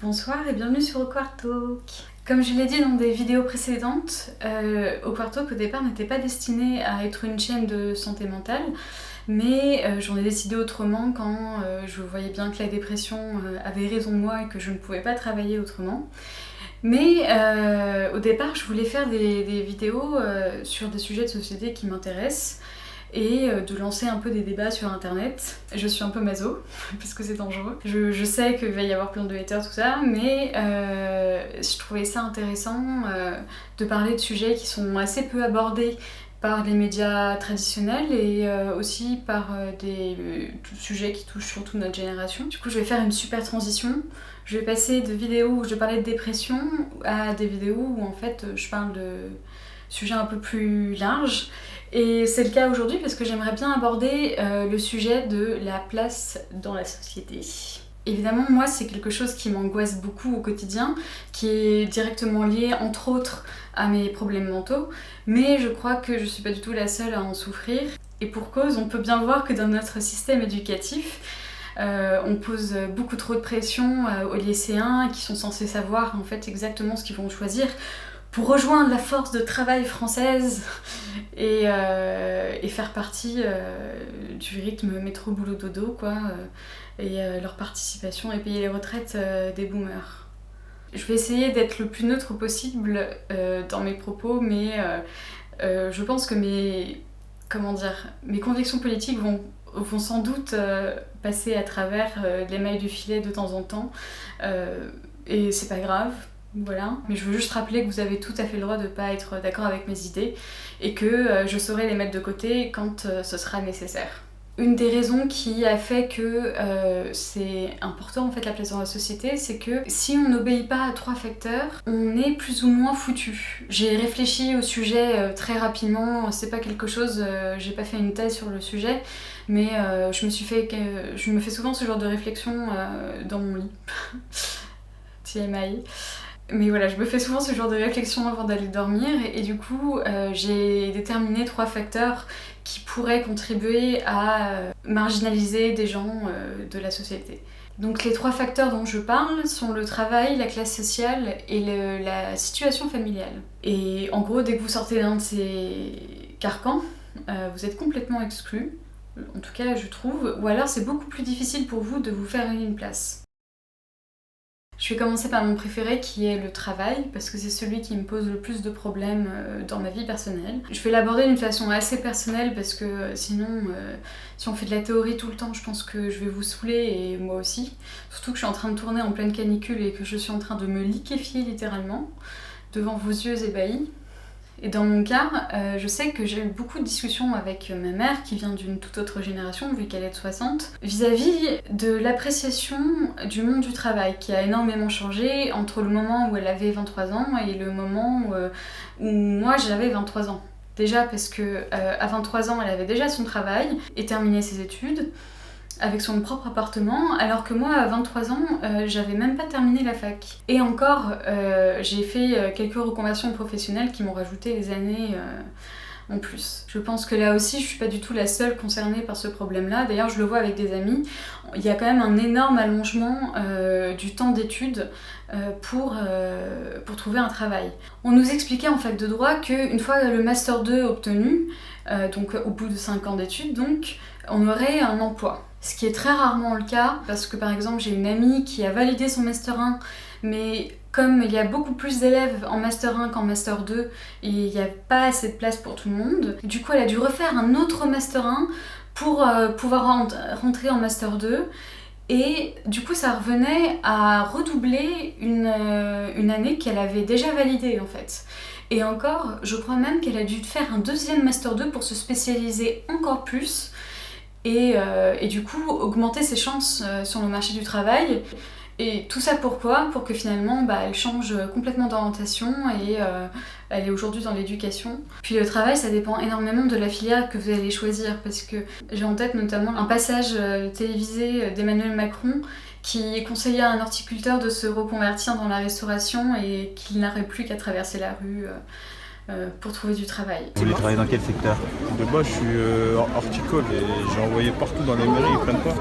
Bonsoir et bienvenue sur Au Quarto. Comme je l'ai dit dans des vidéos précédentes, Au Quarto au départ n'était pas destiné à être une chaîne de santé mentale, mais j'en ai décidé autrement quand je voyais bien que la dépression avait raison de moi et que je ne pouvais pas travailler autrement. Mais au départ, je voulais faire des vidéos sur des sujets de société qui m'intéressent et de lancer un peu des débats sur internet. Je suis un peu maso, parce que c'est dangereux. Je sais qu'il va y avoir plein de haters, tout ça, mais je trouvais ça intéressant de parler de sujets qui sont assez peu abordés par les médias traditionnels et aussi par des sujets qui touchent surtout notre génération. Du coup, je vais faire une super transition. Je vais passer de vidéos où je parlais de dépression à des vidéos où en fait je parle de sujets un peu plus larges. Et c'est le cas aujourd'hui parce que j'aimerais bien aborder le sujet de la place dans la société. Évidemment, moi, c'est quelque chose qui m'angoisse beaucoup au quotidien, qui est directement lié, entre autres, à mes problèmes mentaux, mais je crois que je suis pas du tout la seule à en souffrir. Et pour cause, on peut bien voir que dans notre système éducatif, on pose beaucoup trop de pression aux lycéens qui sont censés savoir en fait exactement ce qu'ils vont choisir pour rejoindre la force de travail française et faire partie du rythme métro-boulot-dodo, quoi, et leur participation et payer les retraites des boomers. Je vais essayer d'être le plus neutre possible dans mes propos, mais je pense que mes convictions politiques vont sans doute passer à travers l'émail du filet de temps en temps, et c'est pas grave. Voilà, mais je veux juste rappeler que vous avez tout à fait le droit de ne pas être d'accord avec mes idées et que je saurai les mettre de côté quand ce sera nécessaire. Une des raisons qui a fait que c'est important en fait la place dans la société, c'est que si on n'obéit pas à 3 facteurs, on est plus ou moins foutu. J'ai réfléchi au sujet très rapidement, c'est pas quelque chose, j'ai pas fait une thèse sur le sujet, mais je me fais souvent ce genre de réflexion dans mon lit. TMI. Mais voilà, je me fais souvent ce genre de réflexion avant d'aller dormir et du coup j'ai déterminé 3 facteurs qui pourraient contribuer à marginaliser des gens de la société. Donc les 3 facteurs dont je parle sont le travail, la classe sociale et la situation familiale. Et en gros, dès que vous sortez d'un de ces carcans, vous êtes complètement exclu, en tout cas je trouve, ou alors c'est beaucoup plus difficile pour vous de vous faire une place. Je vais commencer par mon préféré qui est le travail, parce que c'est celui qui me pose le plus de problèmes dans ma vie personnelle. Je vais l'aborder d'une façon assez personnelle parce que sinon, si on fait de la théorie tout le temps, je pense que je vais vous saouler et moi aussi. Surtout que je suis en train de tourner en pleine canicule et que je suis en train de me liquéfier littéralement devant vos yeux ébahis. Et dans mon cas, je sais que j'ai eu beaucoup de discussions avec ma mère, qui vient d'une toute autre génération, vu qu'elle est de 60, vis-à-vis de l'appréciation du monde du travail, qui a énormément changé entre le moment où elle avait 23 ans et le moment où moi j'avais 23 ans. Déjà parce que à 23 ans, elle avait déjà son travail et terminé ses études, avec son propre appartement, alors que moi, à 23 ans, j'avais même pas terminé la fac. Et encore, j'ai fait quelques reconversions professionnelles qui m'ont rajouté des années en plus. Je pense que là aussi, je suis pas du tout la seule concernée par ce problème-là. D'ailleurs, je le vois avec des amis. Il y a quand même un énorme allongement du temps d'études pour trouver un travail. On nous expliquait en fac de droit qu'une fois le Master 2 obtenu, donc au bout de 5 ans d'études, donc, on aurait un emploi. Ce qui est très rarement le cas, parce que par exemple j'ai une amie qui a validé son Master 1, mais comme il y a beaucoup plus d'élèves en Master 1 qu'en Master 2, et il n'y a pas assez de place pour tout le monde, du coup elle a dû refaire un autre Master 1 pour pouvoir rentrer en Master 2, et du coup ça revenait à redoubler une année qu'elle avait déjà validée en fait. Et encore, je crois même qu'elle a dû faire un deuxième Master 2 pour se spécialiser encore plus, et du coup augmenter ses chances sur le marché du travail. Et tout ça pourquoi ? Pour que finalement elle change complètement d'orientation et elle est aujourd'hui dans l'éducation. Puis le travail, ça dépend énormément de la filière que vous allez choisir, parce que j'ai en tête notamment un passage télévisé d'Emmanuel Macron qui conseillait à un horticulteur de se reconvertir dans la restauration et qu'il n'aurait plus qu'à traverser la rue pour trouver du travail. Vous voulez travailler dans quel secteur? De base, je suis horticole et j'ai envoyé partout dans les mairies, ils prennent pas.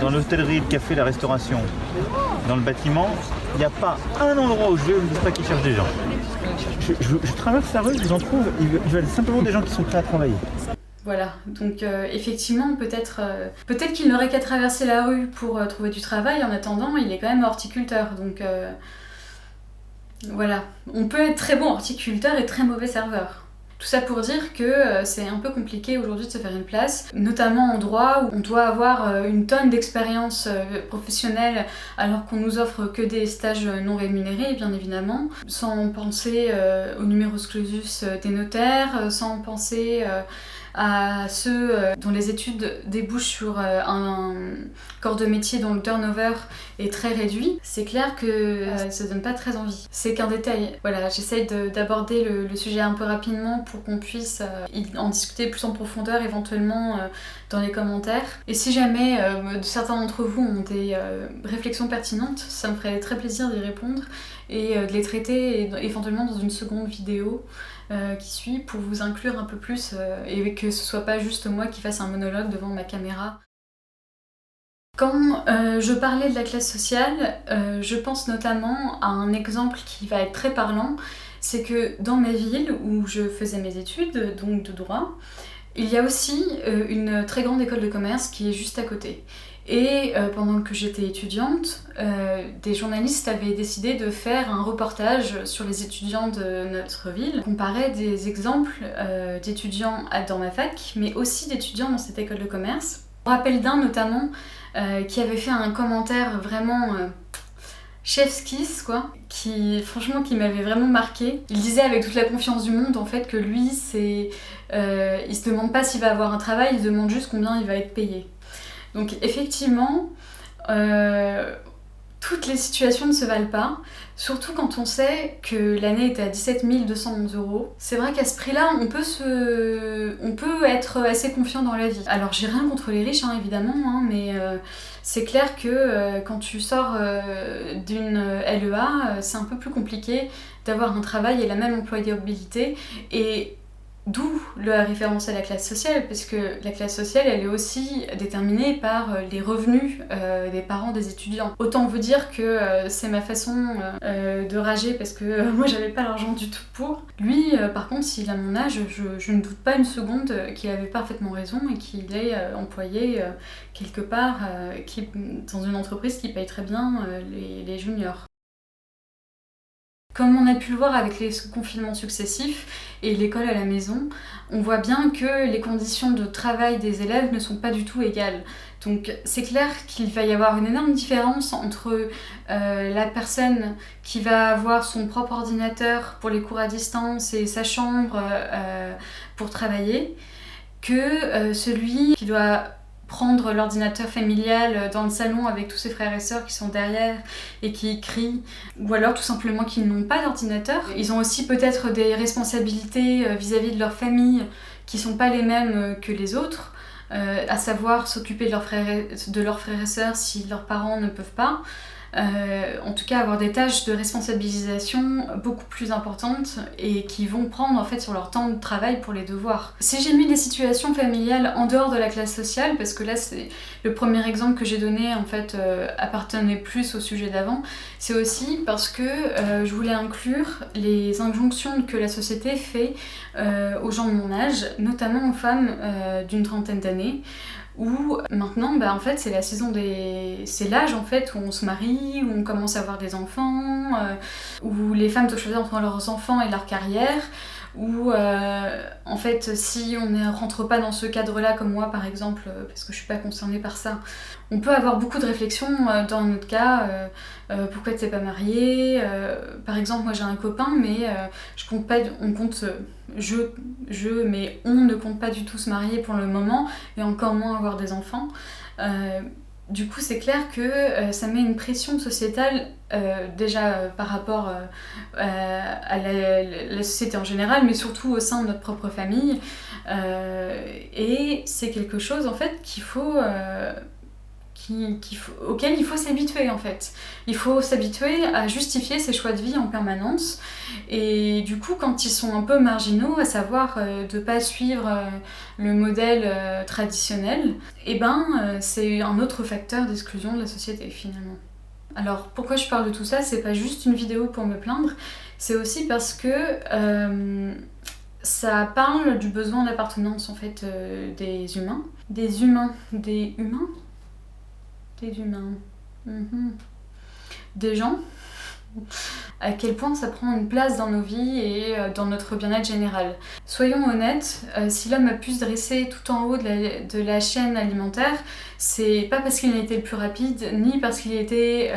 Dans l'hôtellerie, le café, la restauration. dans le bâtiment, il n'y a pas un endroit où je vais où je ne dis pas qu'ils cherchent des gens. Je traverse la rue, je vous en trouve, ils veulent simplement des gens qui sont prêts à travailler. Voilà, donc effectivement, peut-être qu'il n'aurait qu'à traverser la rue pour trouver du travail. En attendant, il est quand même horticulteur, donc voilà. On peut être très bon horticulteur et très mauvais serveur. Tout ça pour dire que c'est un peu compliqué aujourd'hui de se faire une place, notamment en droit où on doit avoir une tonne d'expérience professionnelle alors qu'on nous offre que des stages non rémunérés, bien évidemment, sans penser au numerus clausus des notaires, sans penser à ceux dont les études débouchent sur un corps de métier dont le turnover est très réduit. C'est clair que ça donne pas très envie. C'est qu'un détail. Voilà, j'essaye d'aborder le sujet un peu rapidement pour qu'on puisse en discuter plus en profondeur éventuellement dans les commentaires. Et si jamais certains d'entre vous ont des réflexions pertinentes, ça me ferait très plaisir d'y répondre et de les traiter éventuellement dans une seconde vidéo qui suit pour vous inclure un peu plus et que ce soit pas juste moi qui fasse un monologue devant ma caméra. Quand je parlais de la classe sociale, je pense notamment à un exemple qui va être très parlant, c'est que dans ma ville où je faisais mes études, donc de droit, il y a aussi une très grande école de commerce qui est juste à côté. Et pendant que j'étais étudiante, des journalistes avaient décidé de faire un reportage sur les étudiants de notre ville. On comparait des exemples d'étudiants dans ma fac, mais aussi d'étudiants dans cette école de commerce. Je me rappelle d'un notamment qui avait fait un commentaire vraiment chef's kiss, quoi, qui m'avait vraiment marqué. Il disait avec toute la confiance du monde en fait que lui, il se demande pas s'il va avoir un travail, il se demande juste combien il va être payé. Donc effectivement, toutes les situations ne se valent pas, surtout quand on sait que l'année était à 17 211 €. C'est vrai qu'à ce prix-là, on peut être assez confiant dans la vie. Alors j'ai rien contre les riches, évidemment, mais c'est clair que quand tu sors d'une LEA, c'est un peu plus compliqué d'avoir un travail et la même employabilité. Et d'où la référence à la classe sociale, parce que la classe sociale, elle est aussi déterminée par les revenus des parents des étudiants. Autant vous dire que c'est ma façon de rager, parce que moi j'avais pas l'argent du tout pour. Lui, par contre, s'il a mon âge, je ne doute pas une seconde qu'il avait parfaitement raison et qu'il est employé quelque part dans une entreprise qui paye très bien les juniors. Comme on a pu le voir avec les confinements successifs et l'école à la maison, on voit bien que les conditions de travail des élèves ne sont pas du tout égales. Donc c'est clair qu'il va y avoir une énorme différence entre la personne qui va avoir son propre ordinateur pour les cours à distance et sa chambre pour travailler, que celui qui doit prendre l'ordinateur familial dans le salon avec tous ses frères et sœurs qui sont derrière et qui crient, ou alors tout simplement qu'ils n'ont pas d'ordinateur. Ils ont aussi peut-être des responsabilités vis-à-vis de leur famille qui sont pas les mêmes que les autres, à savoir s'occuper de leurs frères et sœurs si leurs parents ne peuvent pas. En tout cas avoir des tâches de responsabilisation beaucoup plus importantes et qui vont prendre en fait sur leur temps de travail pour les devoirs. Si j'ai mis les situations familiales en dehors de la classe sociale, parce que là c'est le premier exemple que j'ai donné en fait appartenait plus au sujet d'avant, c'est aussi parce que je voulais inclure les injonctions que la société fait aux gens de mon âge, notamment aux femmes d'une trentaine d'années, où maintenant en fait c'est la saison c'est l'âge en fait où on se marie, où on commence à avoir des enfants, où les femmes doivent choisir entre leurs enfants et leur carrière, où en fait si on ne rentre pas dans ce cadre-là comme moi par exemple, parce que je suis pas concernée par ça, on peut avoir beaucoup de réflexions dans notre cas, pourquoi tu t'es pas mariée, par exemple moi j'ai un copain mais mais on ne compte pas du tout se marier pour le moment et encore moins avoir des enfants. Du coup, c'est clair que ça met une pression sociétale déjà par rapport à la société en général, mais surtout au sein de notre propre famille. Et c'est quelque chose en fait auquel il faut s'habituer en fait. Il faut s'habituer à justifier ses choix de vie en permanence et du coup quand ils sont un peu marginaux, à savoir de pas suivre le modèle traditionnel, c'est un autre facteur d'exclusion de la société finalement. Alors pourquoi je parle de tout ça, c'est pas juste une vidéo pour me plaindre, c'est aussi parce que ça parle du besoin d'appartenance en fait des humains. Des humains. Des gens. À quel point ça prend une place dans nos vies et dans notre bien-être général. Soyons honnêtes, si l'homme a pu se dresser tout en haut de la chaîne alimentaire, c'est pas parce qu'il a été le plus rapide, ni parce qu'il était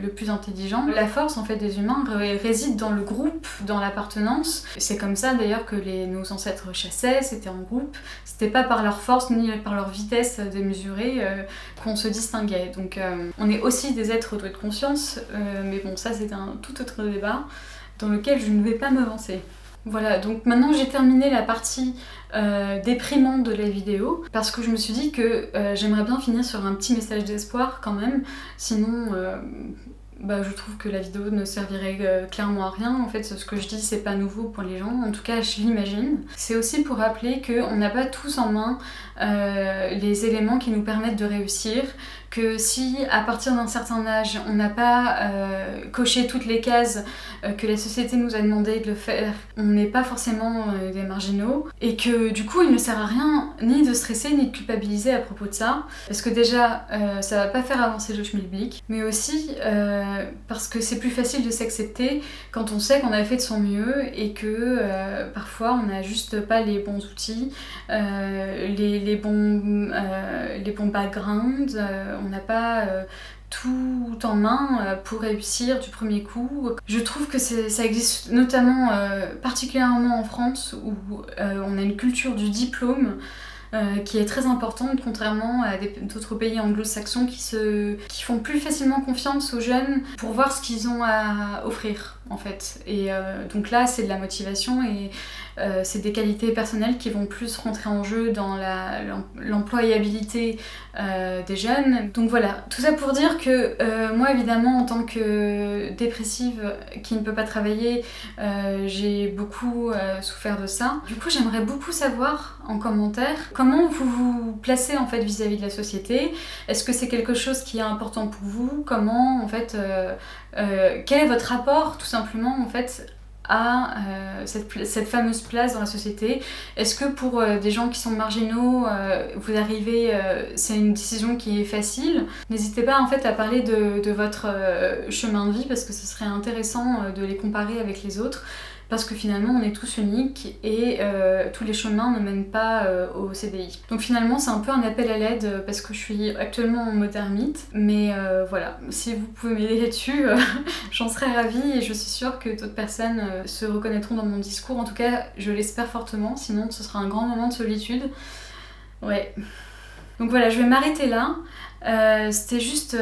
le plus intelligent. La force en fait des humains réside dans le groupe, dans l'appartenance. C'est comme ça d'ailleurs que nos ancêtres chassaient, c'était en groupe. C'était pas par leur force ni par leur vitesse démesurée qu'on se distinguait. Donc on est aussi des êtres doués de conscience, mais bon ça c'est un tout autre débat dans lequel je ne vais pas m'avancer. Voilà, donc maintenant j'ai terminé la partie déprimante de la vidéo parce que je me suis dit que j'aimerais bien finir sur un petit message d'espoir quand même, sinon je trouve que la vidéo ne servirait clairement à rien. En fait, ce que je dis, c'est pas nouveau pour les gens, en tout cas je l'imagine. C'est aussi pour rappeler qu'on n'a pas tous en main les éléments qui nous permettent de réussir, que si à partir d'un certain âge on n'a pas coché toutes les cases que la société nous a demandé de le faire, on n'est pas forcément des marginaux, et que du coup il ne sert à rien ni de stresser ni de culpabiliser à propos de ça, parce que déjà ça va pas faire avancer le schmilblick, mais aussi parce que c'est plus facile de s'accepter quand on sait qu'on a fait de son mieux et que parfois on n'a juste pas les bons outils, les bons backgrounds, on n'a pas tout en main pour réussir du premier coup. Je trouve que ça existe notamment particulièrement en France où on a une culture du diplôme qui est très importante, contrairement à d'autres pays anglo-saxons qui font plus facilement confiance aux jeunes pour voir ce qu'ils ont à offrir en fait. Et donc là c'est de la motivation et c'est des qualités personnelles qui vont plus rentrer en jeu dans l'employabilité des jeunes. Donc voilà, tout ça pour dire que moi évidemment en tant que dépressive qui ne peut pas travailler, j'ai beaucoup souffert de ça. Du coup j'aimerais beaucoup savoir en commentaire comment vous vous placez en fait vis-à-vis de la société. Est-ce que c'est quelque chose qui est important pour vous? Comment en fait quel est votre rapport tout simplement en fait à cette fameuse place dans la société? Est-ce que pour des gens qui sont marginaux, vous arrivez, c'est une décision qui est facile? N'hésitez pas en fait à parler de votre chemin de vie parce que ce serait intéressant de les comparer avec les autres. Parce que finalement on est tous uniques et tous les chemins ne mènent pas au CDI. Donc finalement c'est un peu un appel à l'aide parce que je suis actuellement en mode ermite, mais voilà, si vous pouvez m'aider là-dessus, j'en serais ravie et je suis sûre que d'autres personnes se reconnaîtront dans mon discours. En tout cas je l'espère fortement, sinon ce sera un grand moment de solitude. Ouais. Donc voilà, je vais m'arrêter là. C'était juste,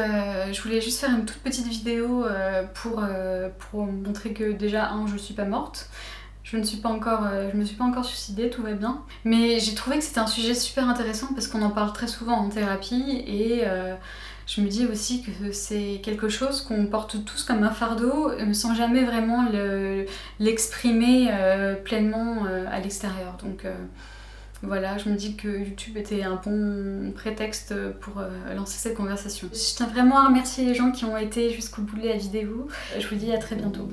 je voulais juste faire une toute petite vidéo pour montrer que déjà, je suis pas morte. Je me suis pas encore suicidée, tout va bien. Mais j'ai trouvé que c'était un sujet super intéressant parce qu'on en parle très souvent en thérapie et je me dis aussi que c'est quelque chose qu'on porte tous comme un fardeau sans jamais vraiment l'exprimer pleinement à l'extérieur. Donc voilà, je me dis que YouTube était un bon prétexte pour lancer cette conversation. Je tiens vraiment à remercier les gens qui ont été jusqu'au bout de la vidéo. Je vous dis à très bientôt.